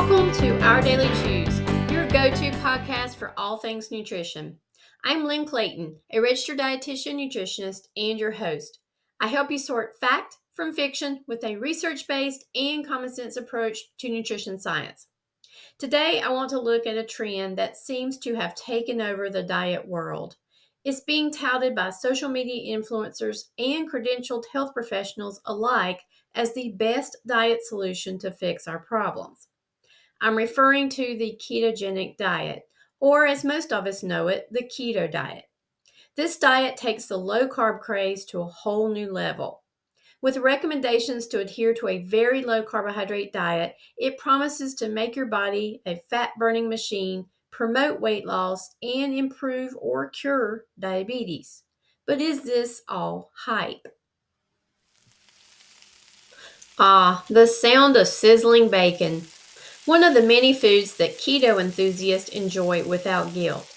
Welcome to Our Daily Chews, your go-to podcast for all things nutrition. I'm Lynn Clayton, a registered dietitian, nutritionist, and your host. I help you sort fact from fiction with a research-based and common sense approach to nutrition science. Today, I want to look at a trend that seems to have taken over the diet world. It's being touted by social media influencers and credentialed health professionals alike as the best diet solution to fix our problems. I'm referring to the ketogenic diet, or as most of us know it, the keto diet. This diet takes the low-carb craze to a whole new level. With recommendations to adhere to a very low-carbohydrate diet, it promises to make your body a fat-burning machine, promote weight loss, and improve or cure diabetes. But is this all hype? The sound of sizzling bacon. One of the many foods that keto enthusiasts enjoy without guilt.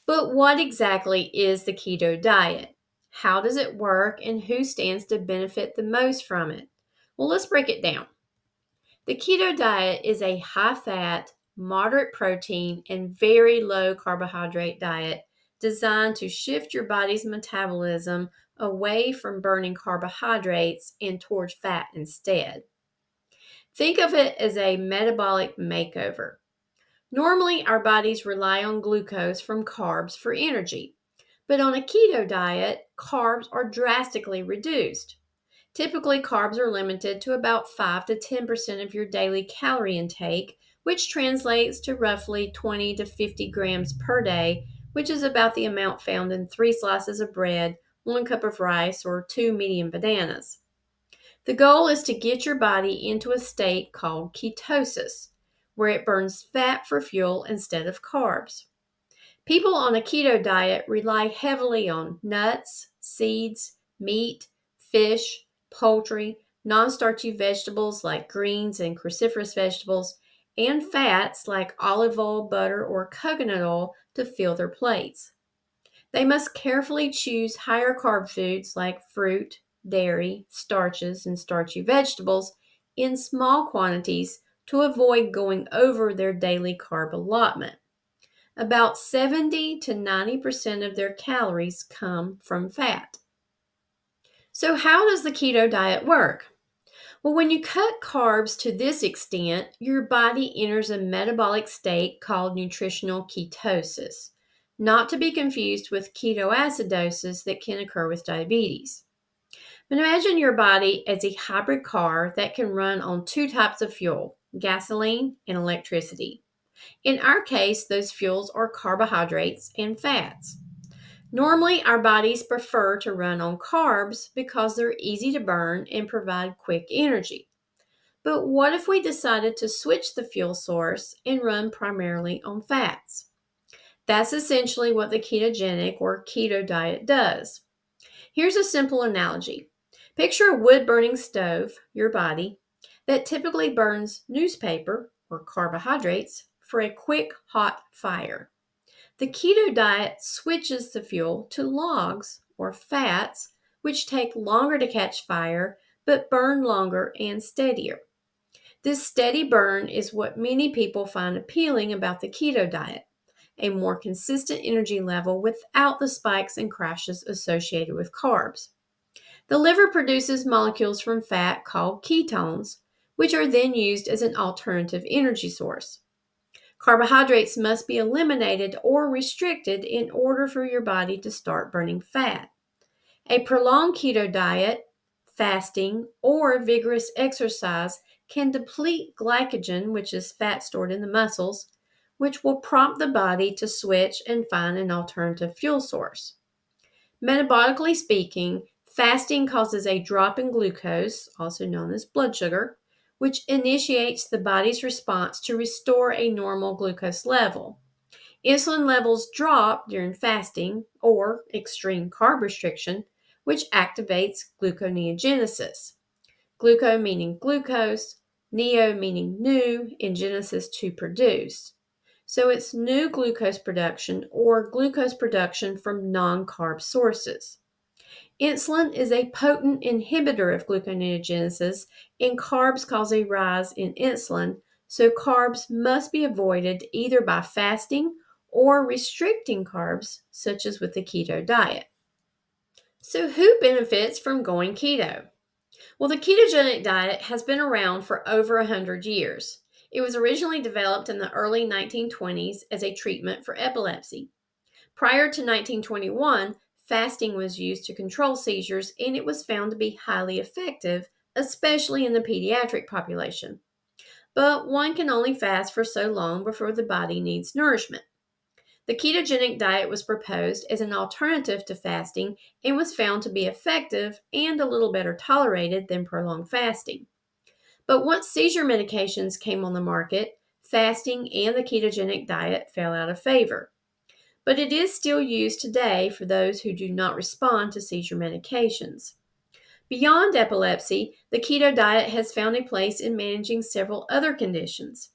But what exactly is the keto diet? How does it work and who stands to benefit the most from it? Well, let's break it down. The keto diet is a high-fat, moderate protein, and very low carbohydrate diet designed to shift your body's metabolism away from burning carbohydrates and towards fat instead. Think of it as a metabolic makeover. Normally, our bodies rely on glucose from carbs for energy, but on a keto diet, carbs are drastically reduced. Typically, carbs are limited to about 5 to 10% of your daily calorie intake, which translates to roughly 20 to 50 grams per day, which is about the amount found in 3 slices of bread, 1 cup of rice, or 2 medium bananas. The goal is to get your body into a state called ketosis, where it burns fat for fuel instead of carbs. People on a keto diet rely heavily on nuts, seeds, meat, fish, poultry, non-starchy vegetables like greens and cruciferous vegetables, and fats like olive oil, butter, or coconut oil to fill their plates. They must carefully choose higher carb foods like fruit, dairy, starches, and starchy vegetables in small quantities to avoid going over their daily carb allotment. About 70 to 90% of their calories come from fat. So how does the keto diet work? Well, when you cut carbs to this extent, your body enters a metabolic state called nutritional ketosis, not to be confused with ketoacidosis that can occur with diabetes. But imagine your body as a hybrid car that can run on 2 types of fuel, gasoline and electricity. In our case, those fuels are carbohydrates and fats. Normally, our bodies prefer to run on carbs because they're easy to burn and provide quick energy. But what if we decided to switch the fuel source and run primarily on fats? That's essentially what the ketogenic or keto diet does. Here's a simple analogy. Picture a wood-burning stove, your body, that typically burns newspaper or carbohydrates for a quick, hot fire. The keto diet switches the fuel to logs or fats, which take longer to catch fire but burn longer and steadier. This steady burn is what many people find appealing about the keto diet, a more consistent energy level without the spikes and crashes associated with carbs. The liver produces molecules from fat called ketones, which are then used as an alternative energy source. Carbohydrates must be eliminated or restricted in order for your body to start burning fat. A prolonged keto diet, fasting, or vigorous exercise can deplete glycogen, which is fat stored in the muscles, which will prompt the body to switch and find an alternative fuel source. Metabolically speaking, fasting causes a drop in glucose, also known as blood sugar, which initiates the body's response to restore a normal glucose level. Insulin levels drop during fasting or extreme carb restriction, which activates gluconeogenesis. Gluco meaning glucose, neo meaning new, and genesis to produce. So it's new glucose production or glucose production from non-carb sources. Insulin is a potent inhibitor of gluconeogenesis, and carbs cause a rise in insulin, so carbs must be avoided either by fasting or restricting carbs, such as with the keto diet. So, who benefits from going keto? Well, the ketogenic diet has been around for over 100 years. It was originally developed in the early 1920s as a treatment for epilepsy. Prior to 1921, fasting was used to control seizures, and it was found to be highly effective, especially in the pediatric population. But one can only fast for so long before the body needs nourishment. The ketogenic diet was proposed as an alternative to fasting and was found to be effective and a little better tolerated than prolonged fasting. But once seizure medications came on the market, fasting and the ketogenic diet fell out of favor. But it is still used today for those who do not respond to seizure medications. Beyond epilepsy, the keto diet has found a place in managing several other conditions.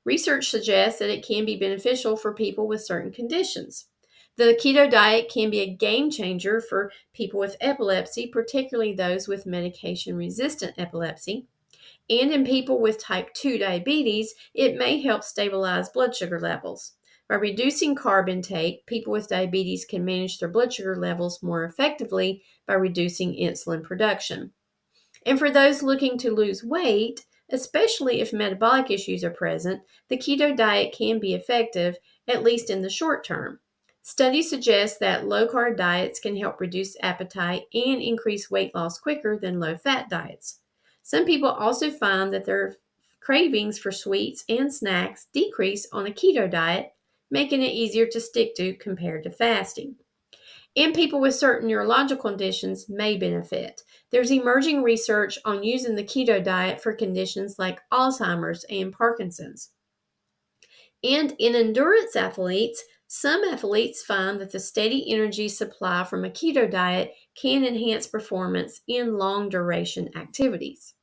Research suggests that it can be beneficial for people with certain conditions. The keto diet can be a game changer for people with epilepsy, particularly those with medication resistant epilepsy. And in people with type 2 diabetes, it may help stabilize blood sugar levels. By reducing carb intake, people with diabetes can manage their blood sugar levels more effectively by reducing insulin production. And for those looking to lose weight, especially if metabolic issues are present, the keto diet can be effective, at least in the short term. Studies suggest that low carb diets can help reduce appetite and increase weight loss quicker than low fat diets. Some people also find that their cravings for sweets and snacks decrease on a keto diet, making it easier to stick to compared to fasting. And people with certain neurological conditions may benefit. There's emerging research on using the keto diet for conditions like Alzheimer's and Parkinson's. And in endurance athletes, some athletes find that the steady energy supply from a keto diet can enhance performance in long duration activities.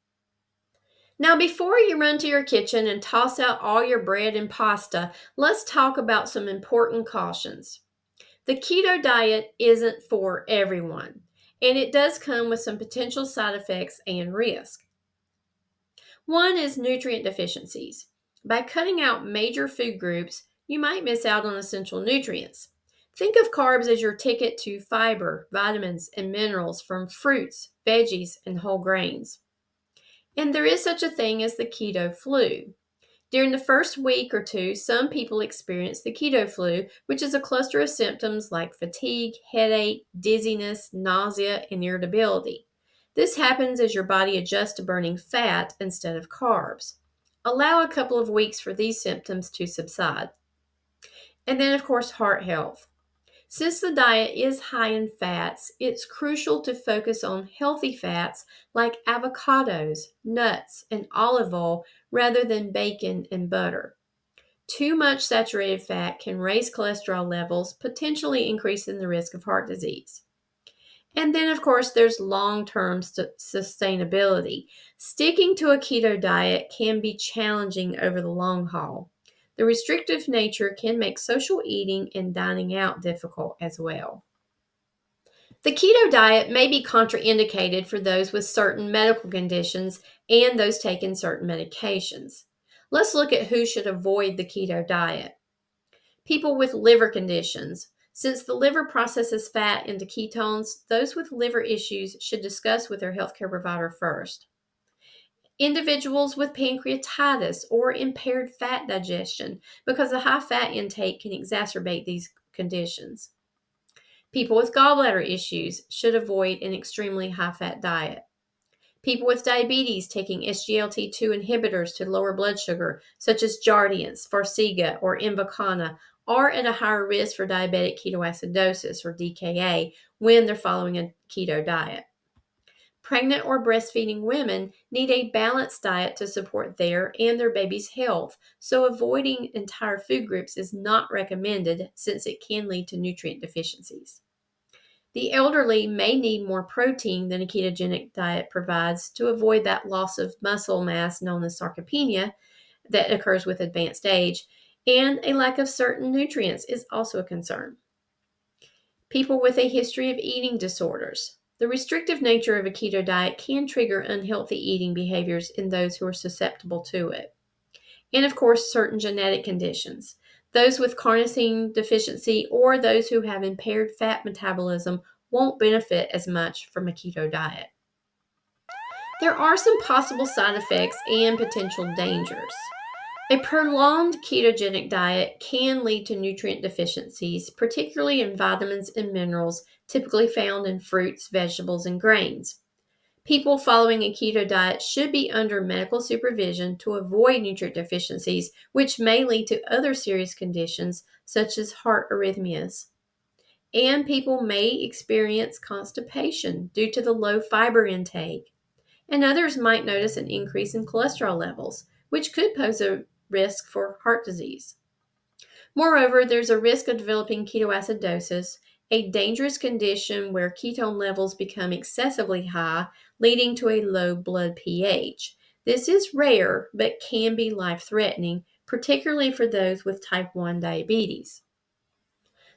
Now, before you run to your kitchen and toss out all your bread and pasta, let's talk about some important cautions. The keto diet isn't for everyone, and it does come with some potential side effects and risk. One is nutrient deficiencies. By cutting out major food groups, you might miss out on essential nutrients. Think of carbs as your ticket to fiber, vitamins, and minerals from fruits, veggies, and whole grains. And there is such a thing as the keto flu. During the first week or two, some people experience the keto flu, which is a cluster of symptoms like fatigue, headache, dizziness, nausea, and irritability. This happens as your body adjusts to burning fat instead of carbs. Allow a couple of weeks for these symptoms to subside. And then, of course, heart health. Since the diet is high in fats, it's crucial to focus on healthy fats like avocados, nuts, and olive oil rather than bacon and butter. Too much saturated fat can raise cholesterol levels, potentially increasing the risk of heart disease. And then, of course, there's long-term sustainability. Sticking to a keto diet can be challenging over the long haul. The restrictive nature can make social eating and dining out difficult as well. The keto diet may be contraindicated for those with certain medical conditions and those taking certain medications. Let's look at who should avoid the keto diet. People with liver conditions. Since the liver processes fat into ketones, those with liver issues should discuss with their healthcare provider first. Individuals with pancreatitis or impaired fat digestion, because the high fat intake can exacerbate these conditions. People with gallbladder issues should avoid an extremely high fat diet. People with diabetes taking SGLT2 inhibitors to lower blood sugar, such as Jardiance, Farxiga, or Invokana, are at a higher risk for diabetic ketoacidosis, or DKA, when they're following a keto diet. Pregnant or breastfeeding women need a balanced diet to support their and their baby's health, so avoiding entire food groups is not recommended since it can lead to nutrient deficiencies. The elderly may need more protein than a ketogenic diet provides to avoid that loss of muscle mass known as sarcopenia that occurs with advanced age, and a lack of certain nutrients is also a concern. People with a history of eating disorders. The restrictive nature of a keto diet can trigger unhealthy eating behaviors in those who are susceptible to it. and of course, certain genetic conditions. Those with carnosine deficiency or those who have impaired fat metabolism won't benefit as much from a keto diet. There are some possible side effects and potential dangers. A prolonged ketogenic diet can lead to nutrient deficiencies, particularly in vitamins and minerals typically found in fruits, vegetables, and grains. People following a keto diet should be under medical supervision to avoid nutrient deficiencies, which may lead to other serious conditions such as heart arrhythmias. And people may experience constipation due to the low fiber intake. And others might notice an increase in cholesterol levels, which could pose a risk for heart disease. Moreover, there's a risk of developing ketoacidosis, a dangerous condition where ketone levels become excessively high, leading to a low blood pH. This is rare, but can be life-threatening, particularly for those with type 1 diabetes.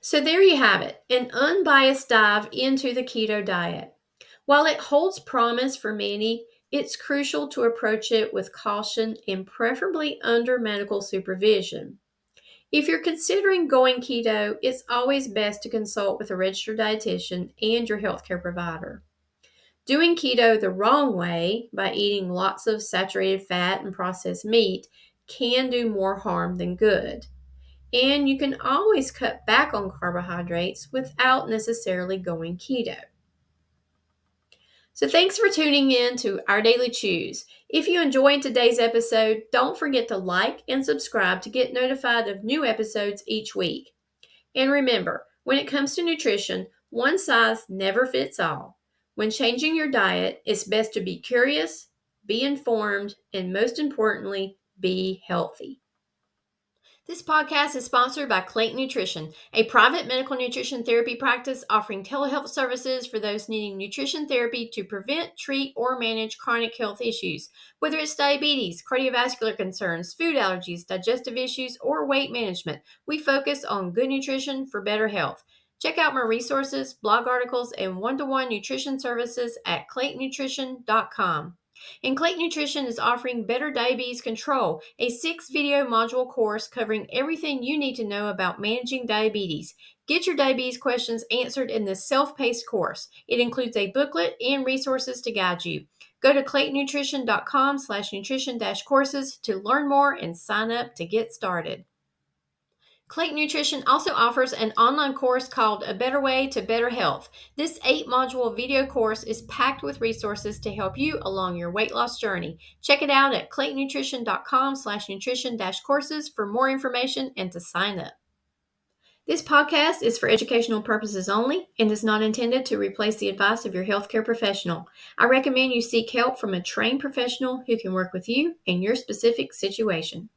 So there you have it, an unbiased dive into the keto diet. While it holds promise for many, it's crucial to approach it with caution and preferably under medical supervision. If you're considering going keto, it's always best to consult with a registered dietitian and your healthcare provider. Doing keto the wrong way, by eating lots of saturated fat and processed meat, can do more harm than good. And you can always cut back on carbohydrates without necessarily going keto. So thanks for tuning in to Our Daily Chews. If you enjoyed today's episode, don't forget to like and subscribe to get notified of new episodes each week. And remember, when it comes to nutrition, one size never fits all. When changing your diet, it's best to be curious, be informed, and most importantly, be healthy. This podcast is sponsored by Clayton Nutrition, a private medical nutrition therapy practice offering telehealth services for those needing nutrition therapy to prevent, treat, or manage chronic health issues. Whether it's diabetes, cardiovascular concerns, food allergies, digestive issues, or weight management, we focus on good nutrition for better health. Check out my resources, blog articles, and one-to-one nutrition services at claytonnutrition.com. And Clayton Nutrition is offering Better Diabetes Control, a 6-video module course covering everything you need to know about managing diabetes. Get your diabetes questions answered in this self-paced course. It includes a booklet and resources to guide you. Go to claytonnutrition.com/nutrition-courses to learn more and sign up to get started. Clayton Nutrition also offers an online course called A Better Way to Better Health. This 8-module video course is packed with resources to help you along your weight loss journey. Check it out at claytonnutrition.com/nutrition-courses for more information and to sign up. This podcast is for educational purposes only and is not intended to replace the advice of your healthcare professional. I recommend you seek help from a trained professional who can work with you in your specific situation.